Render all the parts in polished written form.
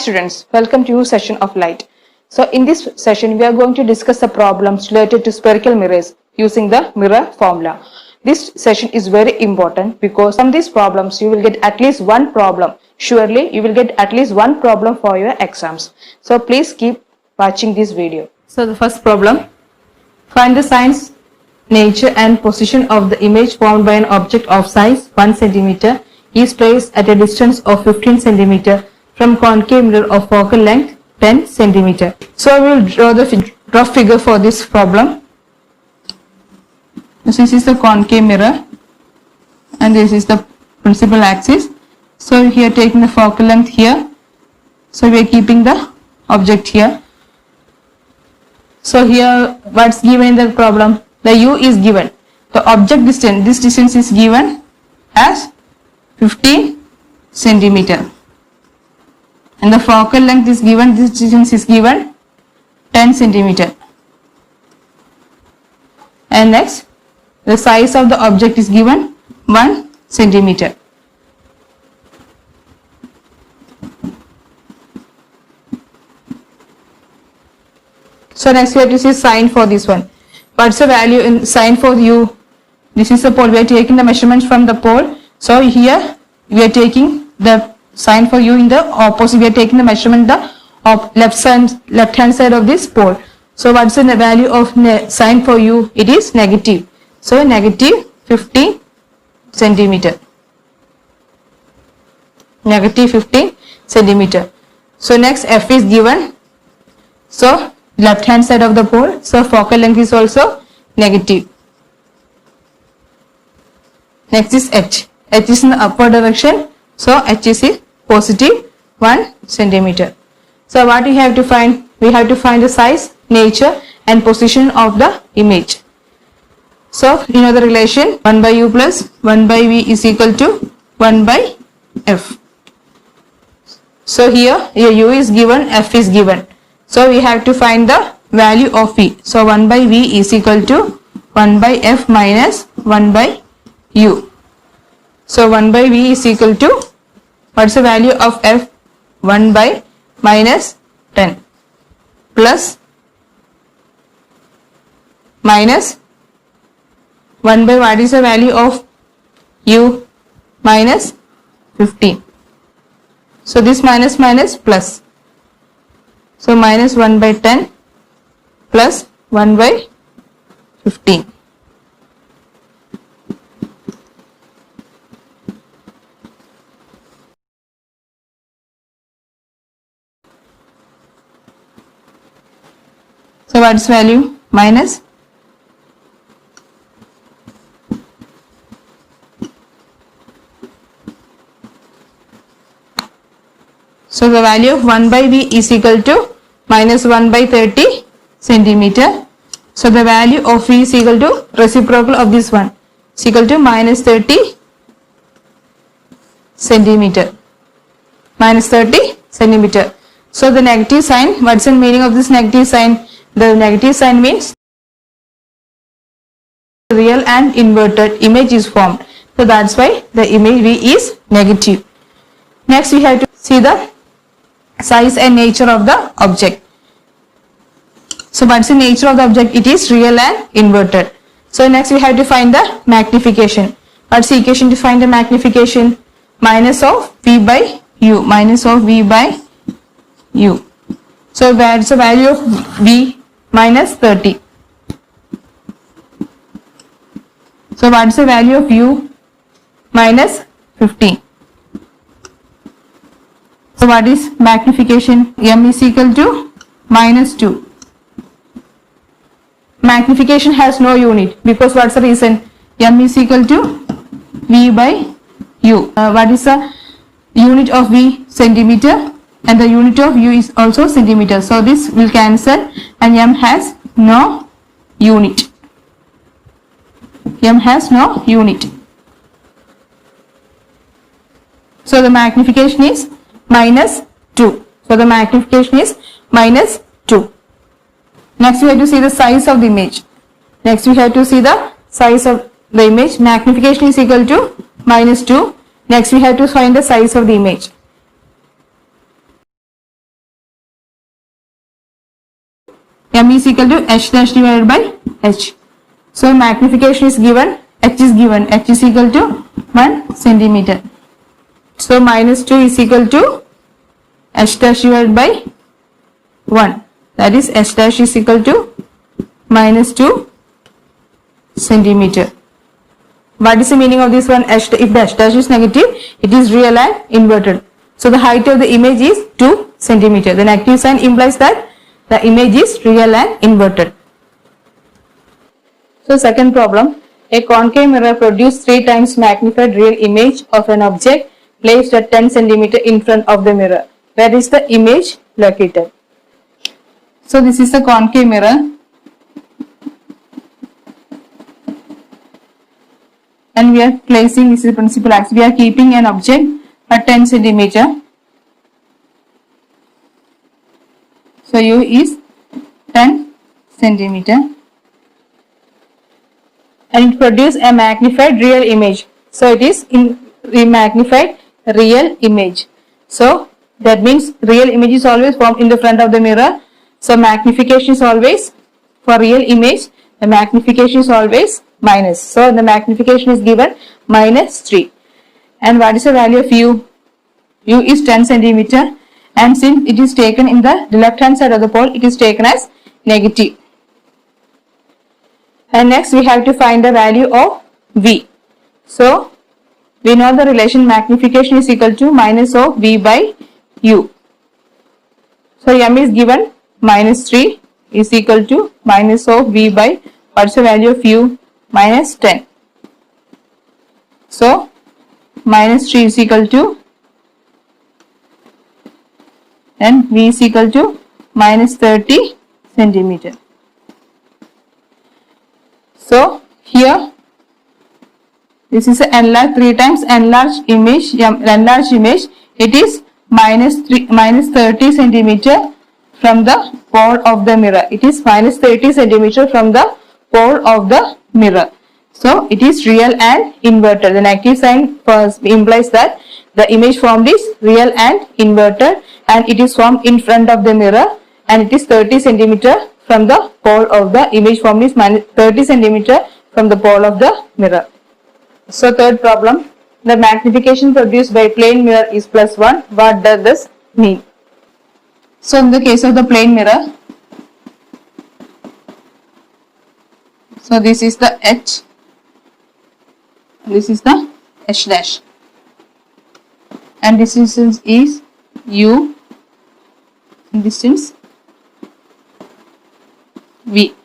students, welcome to new session of Light. So in this session we are going to discuss the problems related to spherical mirrors using the mirror formula. This session is very important because from these problems you will get at least one problem. Surely you will get at least one problem for your exams. So please keep watching this video. So the first problem, find the size, nature and position of the image formed by an object of size 1 cm is placed at a distance of 15 cm from concave mirror of focal length 10 cm. So we will draw the rough figure for this problem. This is the concave mirror and this is the principal axis. So here taking the focal length here. So we are keeping the object here. So here what's given in the problem? The u is given. The object distance, this distance is given as 15 centimeter. And the focal length is given, this distance is given 10 centimeter. And next, the size of the object is given 1 centimeter. So next we have to see sine for this one. What's the value in sine for u? This is the pole. We are taking the measurements from the pole. So here we are taking the sine for u in the opposite. We are taking the measurement the left hand side of this pole. So what's the value of sine for u? It is negative. So negative 15 centimeter. Negative 15 centimeter. So next f is given. So left hand side of the pole. So focal length is also negative. Next is h. H is in the upward direction. So h is positive 1 centimeter. So what we have to find? We have to find the size, nature and position of the image. So you know the relation 1 by u plus 1 by v is equal to 1 by f. So here u is given, f is given. So we have to find the value of v. So 1 by v is equal to 1 by f minus 1 by u. So 1 by v is equal to, what's the value of f? 1 by minus 10 plus minus 1 by what is the value of u? Minus 15. So this minus plus. So minus 1 by 10 plus 1 by 15. So what's value? Minus so the value of 1 by v is equal to minus 1 by 30 centimeter. So the value of v is equal to reciprocal of this one is equal to minus 30 centimeter. Minus 30 centimeter. So the negative sign, what's the meaning of this negative sign? The negative sign means real and inverted image is formed. So that's why the image v is negative. Next we have to see the size and nature of the object. So what's the nature of the object? It is real and inverted. So next we have to find the magnification. What's the equation to find the magnification? Minus of v by u. Minus of v by u. So what's the value of v? Minus 30. So what's the value of u? Minus 15. So what is magnification? M is equal to minus 2. Magnification has no unit because what's the reason? M is equal to v by u. What is the unit of v? Centimeter, and the unit of u is also centimeter. So this will cancel and m has no unit. M has no unit. So the magnification is minus 2. So the magnification is minus 2. Next we have to see the size of the image. Next we have to see the size of the image. Magnification is equal to minus 2. Next we have to find the size of the image. m is equal to h dash divided by h. So magnification is given, h is given, h is equal to 1 centimeter. So minus 2 is equal to h dash divided by 1, that is h dash is equal to minus 2 centimeter. What is the meaning of this one? If the h dash is negative, it is real and inverted. So the height of the image is 2 centimeter. The negative sign implies that the image is real and inverted. So second problem, a concave mirror produces 3 times magnified real image of an object placed at 10 centimeter in front of the mirror. Where is the image located? So this is the concave mirror. And we are placing, this is the principal axis, we are keeping an object at 10 centimeter. So U is 10 centimeter. And it produces a magnified real image. So it is in magnified real image. So that means real image is always formed in the front of the mirror. So magnification is always, for real image, the magnification is always minus. So the magnification is given minus 3. And what is the value of U? U is 10 centimeter. And since it is taken in the left hand side of the pole, it is taken as negative. And next we have to find the value of V. So we know the relation magnification is equal to minus of V by U. So M is given minus 3 is equal to minus of V by, what's the value of U? Minus 10. So minus 3 is equal to, and V is equal to minus 30 centimeter. So here this is an enlarged 3 times enlarged image, it is minus 30 centimeter from the pole of the mirror. It is minus 30 centimeter from the pole of the mirror. So it is real and inverted. The negative sign implies that the image formed is real and inverted, and it is formed in front of the mirror, and it is 30 centimeter from the pole of the image formed is minus 30 centimeter from the pole of the mirror. So third problem, the magnification produced by plane mirror is +1. What does this mean? So in the case of the plane mirror, so this is the H, this is the H dash, and distance is U, and distance V.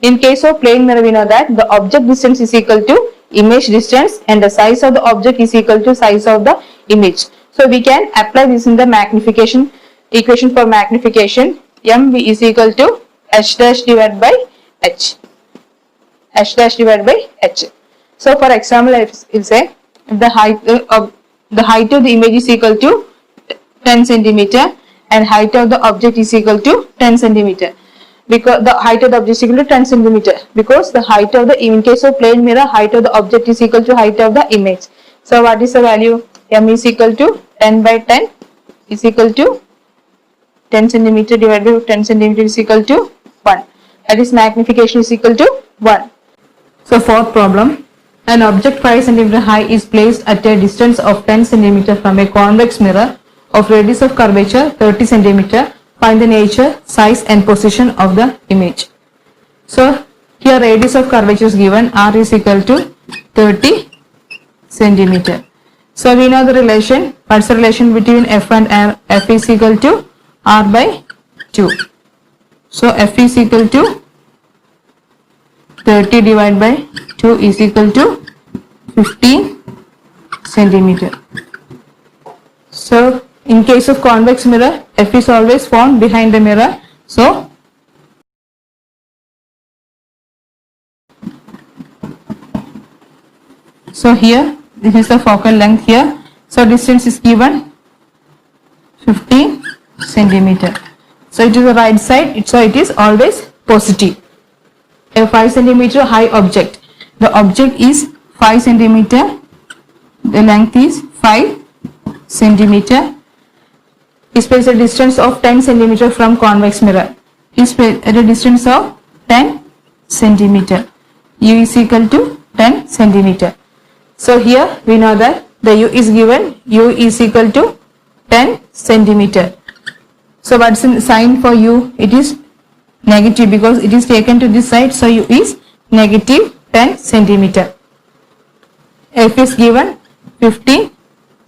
In case of plane mirror, we know that the object distance is equal to image distance, and the size of the object is equal to size of the image. So we can apply this in the magnification equation. For magnification, MV is equal to H dash divided by H. H dash divided by H. So for example, I will say if the height of the image is equal to 10 centimeter and height of the object is equal to 10 centimeter. Because the height of the object is equal to 10 centimeter, because the height of the, in case of plane mirror, height of the object is equal to height of the image. So what is the value? M is equal to 10 by 10 is equal to 10 centimeter divided by 10 centimeter is equal to 1. That is magnification is equal to 1. So fourth problem, an object 5 centimeter high is placed at a distance of 10 centimeter from a convex mirror of radius of curvature 30 centimeter. Find the nature, size and position of the image. So here radius of curvature is given, R is equal to 30 centimeter. So we know the relation, what's the relation between F and R? F is equal to R by 2. So F is equal to 30 divided by 2 is equal to 15 centimeter. So in case of convex mirror, F is always found behind the mirror. So here this is the focal length here. So distance is given 15 centimeter. So it is the right side. So it is always positive. A 5 centimeter high object. The object is 5 centimeter. The length is 5 centimeter. Is placed a distance of 10 centimeter from convex mirror. is at a distance of 10 centimeter. U is equal to 10 centimeter. So here we know that the U is given, U is equal to 10 centimeter. So what's the sign for U? It is negative because it is taken to this side. So U is negative 10 centimeter. F is given 15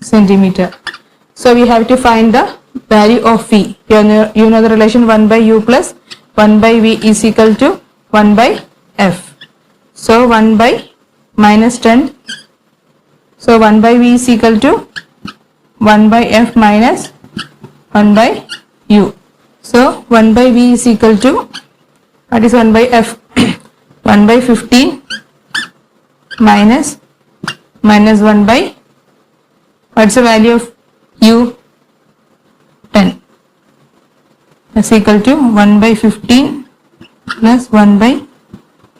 centimeter. So we have to find the value of V. You know the relation 1 by U plus 1 by V is equal to 1 by F. So 1 by minus 10. So 1 by V is equal to 1 by F minus 1 by U. So 1 by V is equal to, what is 1 by F? 1 by 15 minus 1 by, what's the value of U? 10. That's equal to 1 by 15 plus 1 by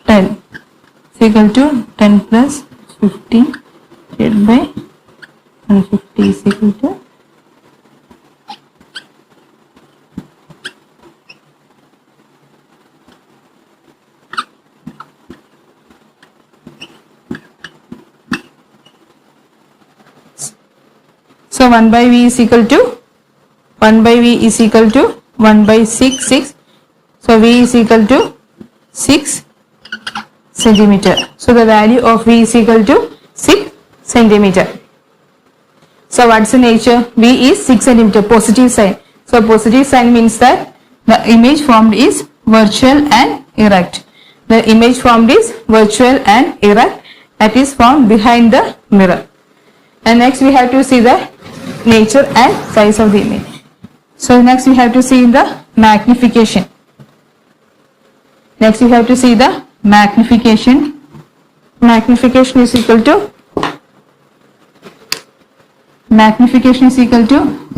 10. It's equal to 10 plus 15 divided by 150 is equal to So 1 by V is equal to 1 by V is equal to 1 by 6. So V is equal to 6 centimeter. So the value of V is equal to 6 centimeter. So what's the nature? V is 6 centimeter, positive sign. So positive sign means that the image formed is virtual and erect. The image formed is virtual and erect, that is found behind the mirror. And next we have to see the nature and size of the image. So next we have to see the magnification. Next we have to see the magnification. Magnification is equal to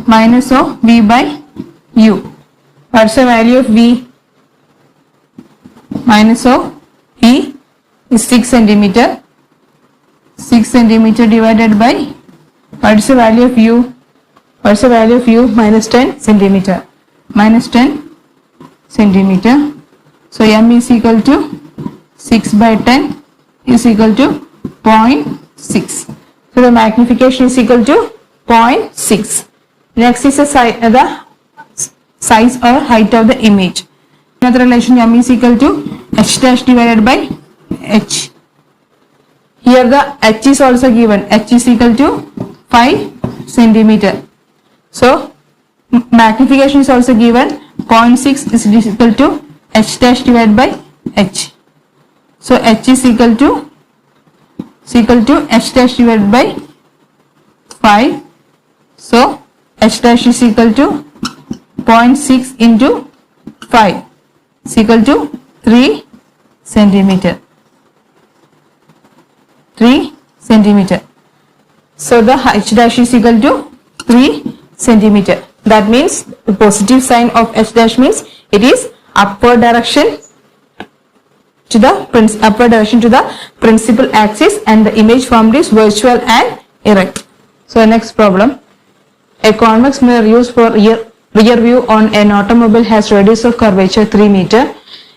minus of V by U. What's the value of V? Minus of V is 6 centimeter. 6 centimeter divided by, what's the value of U? What's the value of U? Minus 10 centimeter. Minus 10 centimeter. So M is equal to 6 by 10 is equal to 0.6. So the magnification is equal to 0.6. Next is the size or height of the image. Another relation M is equal to H dash divided by H. Here the H is also given. H is equal to 5 centimeter. So magnification is also given. 0.6 is equal to H dash divided by H. So H is equal to H dash divided by 5. So H dash is equal to 0.6 into 5 is equal to 3 centimeter. 3 centimeter. So the H dash is equal to 3 centimeter. That means the positive sign of H dash means it is upward direction to the principal axis, and the image formed is virtual and erect. So next problem. A convex mirror used for rear view on an automobile has radius of curvature 3 meter.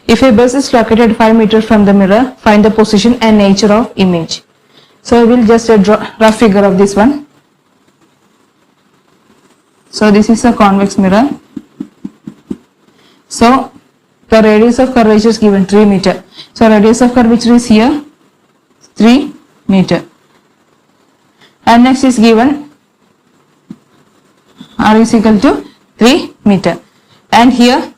If a bus is located 5 meters from the mirror, find the position and nature of image. So I will just draw rough figure of this one. So this is a convex mirror. So the radius of curvature is given 3 meter. So radius of curvature is here 3 meter. And next is given R is equal to 3 meter. And here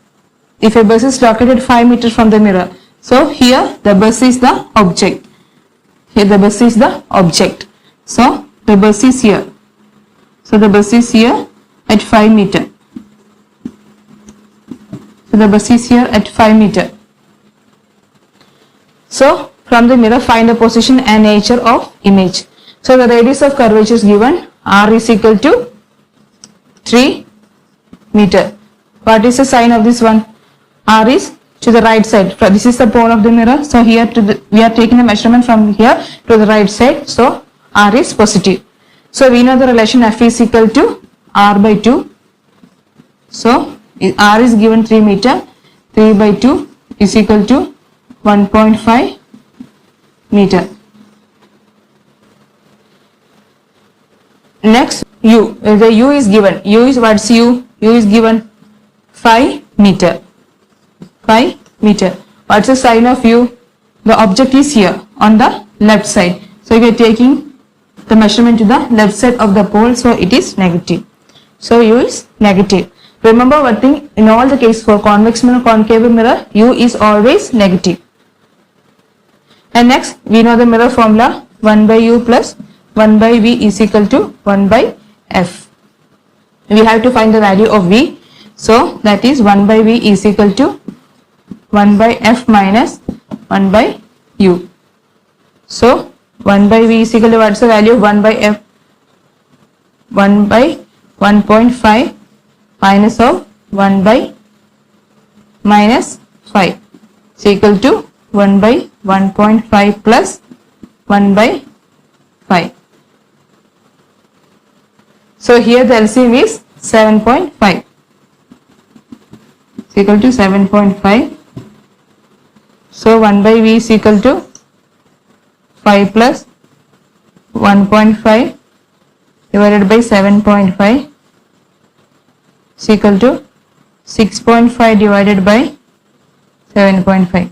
if a bus is located 5 meters from the mirror, so here the bus is the object. Here the bus is the object. So the bus is here. So the bus is here at 5 meter. So the bus is here at 5 meter. So from the mirror find the position and nature of image. So the radius of curvature is given. R is equal to 3 meter. What is the sign of this one? R is to the right side. This is the pole of the mirror. So here we are taking the measurement from here to the right side. So R is positive. So we know the relation F is equal to R by 2. So R is given 3 meter. 3 by 2 is equal to 1.5 meter. Next, u. The u is given. U is what's u? U is given 5 meter. 5 meter. What's the sign of u? The object is here on the left side. So we are taking the measurement to the left side of the pole. So it is negative. So u is negative. Remember one thing, in all the cases for convex mirror, concave mirror, u is always negative. And next, we know the mirror formula, 1 by u plus 1 by v is equal to 1 by f. We have to find the value of v. So that is 1 by v is equal to 1 by f minus 1 by u. So 1 by v is equal to, what's the value of 1 by f? 1 by 1.5 minus of 1 by minus 5 is equal to 1 by 1.5 plus 1 by 5. So here the LCM is 7.5. Is equal to 7.5. So 1 by v is equal to 5 plus 1.5 divided by 7.5 is equal to 6.5 divided by 7.5.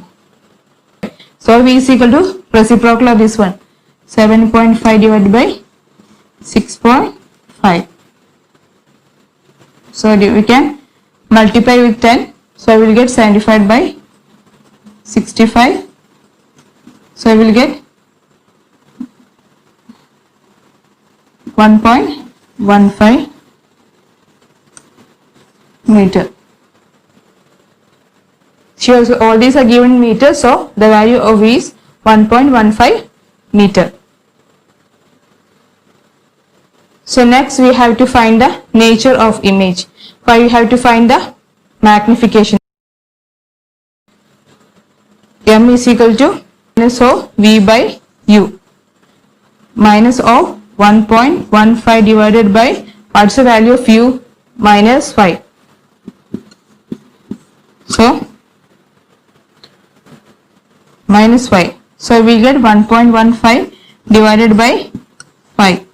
So v is equal to reciprocal of this one, 7.5 divided by 6.5. So we can multiply with 10. So I will get 75 by 65. So I will get 1.15 meter. Sure, so all these are given in meters, so the value of V is 1.15 meter. So next we have to find the nature of image. Why we have to find the magnification. M is equal to minus of V by U. Minus of 1.15 divided by, what's the value of U? Minus 5. So minus 5. So we get 1.15 divided by 5.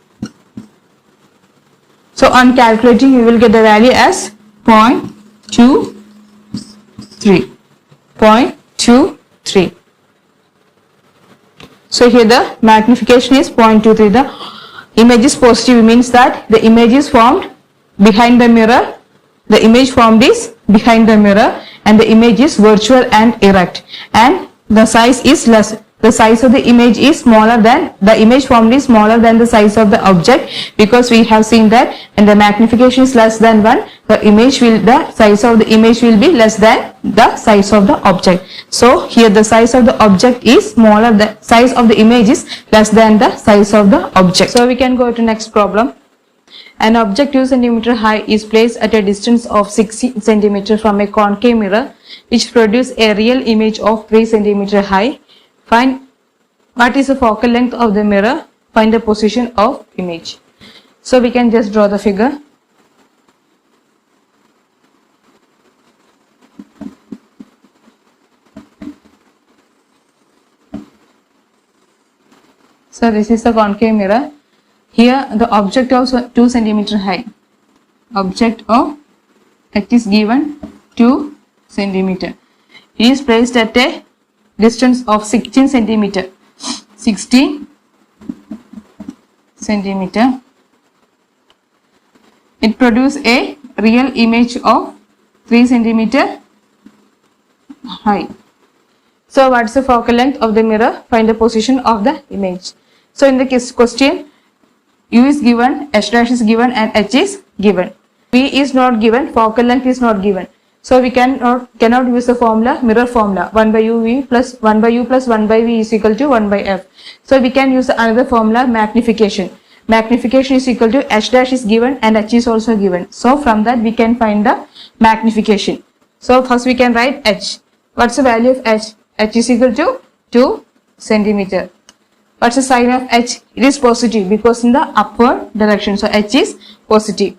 So on calculating we will get the value as 0.23. 0.23. So here the magnification is 0.23. The image is positive, means that the image is formed behind the mirror. The image formed is behind the mirror and the image is virtual and erect, and the size is less. The size of the image is smaller than, the image formed is smaller than the size of the object, because we have seen that when the magnification is less than 1, the size of the image will be less than the size of the object. So here the size of the object is smaller, the size of the image is less than the size of the object. So we can go to next problem. An object 2 cm high is placed at a distance of 60 cm from a concave mirror which produces a real image of 3 cm high. Find what is the focal length of the mirror. Find the position of image. So we can just draw the figure. So this is the concave mirror. Here the object of 2 cm high. Object of it is given 2 cm. It is placed at a distance of 16 cm. 16 cm. It produces a real image of 3 cm high. So what's the focal length of the mirror? Find the position of the image. So in the question, U is given, H dash is given and H is given. V is not given, focal length is not given. So we cannot use the formula, mirror formula, 1 by U V plus 1 by U plus 1 by V is equal to 1 by F. So we can use another formula, magnification. Magnification is equal to H dash is given and H is also given. So from that we can find the magnification. So first we can write H. What's the value of H? H is equal to 2 cm. What's the sign of H? It is positive because in the upward direction. So H is positive.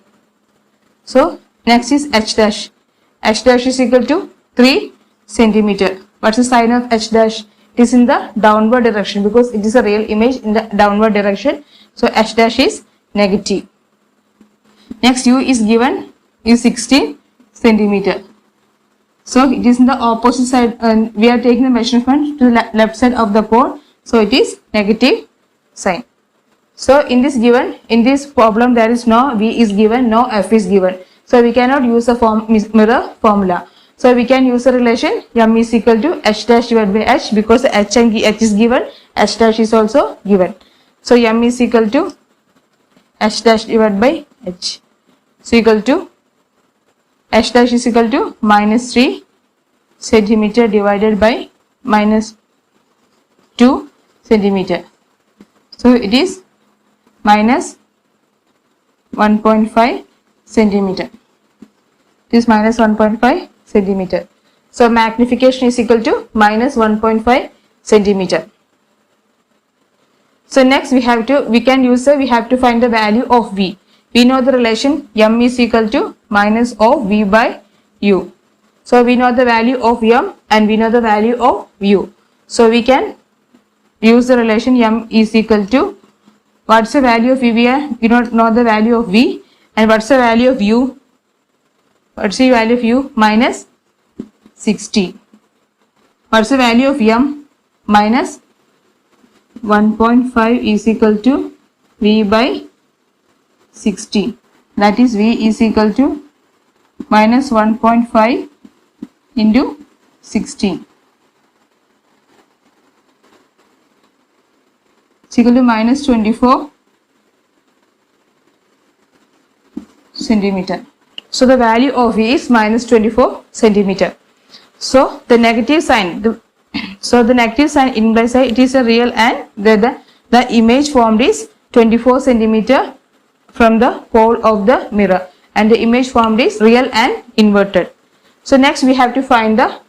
So next is H dash. H dash is equal to 3 centimeter. What's the sign of h dash? It is in the downward direction because it is a real image in the downward direction. So h dash is negative. Next, u is given is 16 centimeter. So it is in the opposite side, and we are taking the measurement to the left side of the pole. So it is negative sign. So in this problem, there is no v is given, no f is given. So we cannot use the mirror formula. So we can use the relation m is equal to h dash divided by h, because h is given, h dash is also given. So m is equal to h dash divided by h. So equal to h dash is equal to minus 3 centimeter divided by minus 2 centimeter. So it is minus 1.5 centimeter. It is minus 1.5 centimeter. So magnification is equal to minus 1.5 centimeter. So next we have to find the value of v. We know the relation m is equal to minus of v by u. So we know the value of m and we know the value of u. So we can use the relation m is equal to, what's the value of v? We don't know the value of v, and what's the value of u? What's the value of u? Minus 60. What's the value of m? Minus 1.5 is equal to v by 60. That is v is equal to minus 1.5 into 60. It's equal to minus 24 centimeter. So the value of v is minus 24 centimeter. So the negative sign, the negative sign implies that it is a real, and the image formed is 24 centimeter from the pole of the mirror, and the image formed is real and inverted. So next we have to find the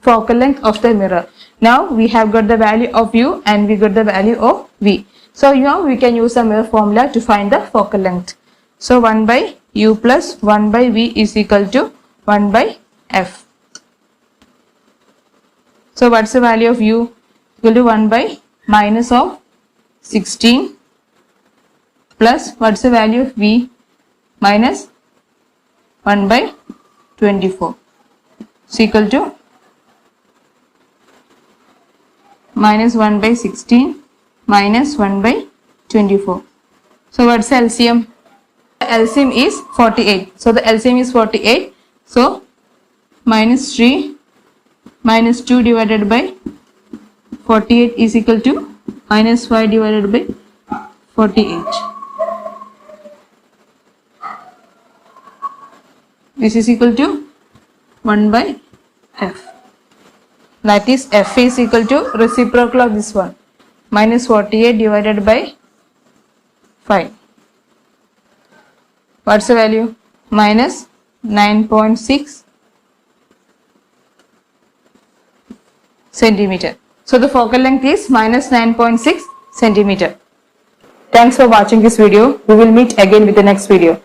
focal length of the mirror. Now we have got the value of u and we got the value of v. So now we can use the mirror formula to find the focal length. So 1 by u plus 1 by v is equal to 1 by f. So what's the value of u? Equal to 1 by minus of 16 plus what's the value of v? Minus 1 by 24. So equal to minus 1 by 16 minus 1 by 24. So what's the LCM? The LCM is 48. So the LCM is 48. So minus 3 minus 2 divided by 48 is equal to minus 5 divided by 48. This is equal to 1 by f. That is f is equal to reciprocal of this one, minus 48 divided by 5. What's the value? Minus 9.6 centimeter. So the focal length is minus 9.6 centimeter. Thanks for watching this video. We will meet again with the next video.